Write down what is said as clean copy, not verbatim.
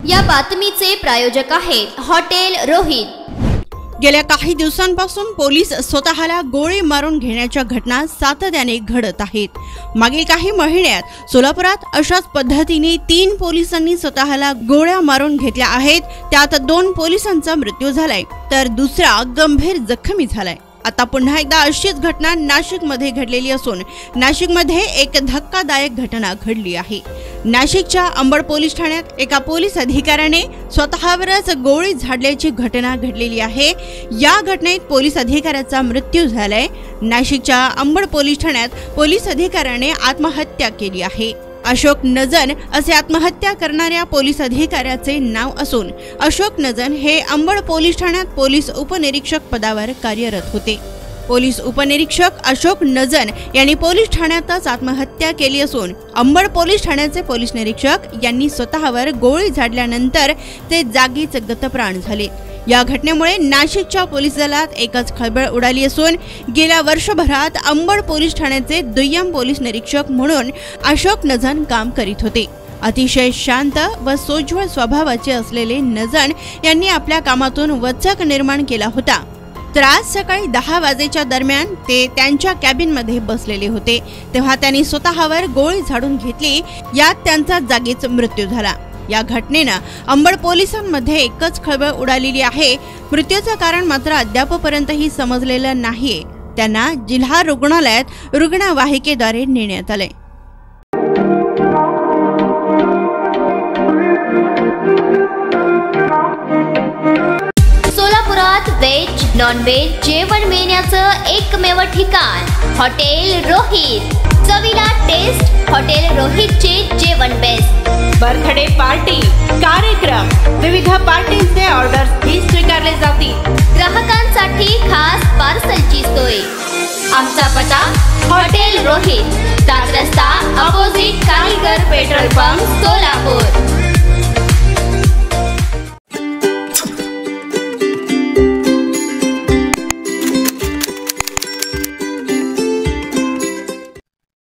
या बातमीचे प्रायोजक आहेत हॉटेल रोहित। गेल्या काही दिवसांपासून पोलीस स्वतःला गोळी मारून घेण्याच्या घटना सातत्याने घडत आहेत। मागील काही महिन्यात सोलापुरात अशाच पद्धतीने 3 पोलिसांनी स्वतःला गोळ्या मारून घेतल्या आहेत। त्यात 2 पोलिसांचा मृत्यू झालाय तर दुसरा गंभीर जखमी झालाय। आता पुन्हा एकदा अशीच घटना नाशिकमध्ये घडलेली असून नाशिकमध्ये एक धक्कादायक घटना घडली आहे। नाशिकच्या अंबड पोलीस ठाण्यात एका पोलीस अधिकाऱ्याने स्वतःवरच गोळी झाडल्याची घटना घडलेली आहे। या घटनेत पोलीस अधिकाऱ्याचा मृत्यू झालाय। नाशिकच्या अंबड पोलीस ठाण्यात पोलीस अधिकाऱ्याने आत्महत्या केली आहे। अशोक नजन असे आत्महत्या करणाऱ्या पोलीस अधिकाऱ्याचे नाव असून अशोक नजन हे अंबड पोलीस ठाण्यात पोलीस उपनिरीक्षक पदावर कार्यरत होते। पोलीस उपनिरीक्षक अशोक नजन यांनी पोलीस ठाण्यातच आत्महत्या केली असून अंबड पोलीस ठाण्याचे पोलीस निरीक्षक यांनी स्वतःवर गोळी झाडल्यानंतर ते जागीच गतप्राण झाले। या घटनेमुळे नाशिकच्या पोलीस दलात एकच खळबळ उडाली असून गेल्या वर्षभरात अंबड पोलीस ठाण्याचे दुय्यम पोलीस निरीक्षक म्हणून अशोक नजन काम करीत होते। अतिशय शांत व सोज्वळ स्वभावाचे असलेले नजन यांनी आपल्या कामातून वचक निर्माण केला होता। तर आज सकाळी 10 वाजेच्या दरम्यान ते त्यांच्या कॅबिनमध्ये बसलेले होते तेव्हा त्यांनी स्वतःवर गोळी झाडून घेतली। यात त्यांचा जागीच मृत्यू झाला। या घटनेनं अंबड पोलिसांमध्ये एकच खळबळ उडालेली आहे। मृत्यूचं कारण मात्र अद्यापपर्यंतही समजलेलं नाहीये। त्यांना जिल्हा रुग्णालयात रुग्णवाहिकेद्वारे नेण्यात आले। सोलापुरात व्हेज नॉन व्हेज जेवण मिळण्याचं एकमेव ठिकाण हॉटेल रोहित। चवीला टेस्ट हॉटेल रोहितचे जेवण बेस्ट। बर्थडे पार्टी कार्यक्रम विविध पार्टींचे ऑर्डर्स ही स्वीकारले जातील। ग्राहकांसाठी खास पार्सलची सोय। आमचा पत्ता हॉटेल रोहित, दात रस्ता अपोजिट कारीगर पेट्रोल पंप सोलापूर।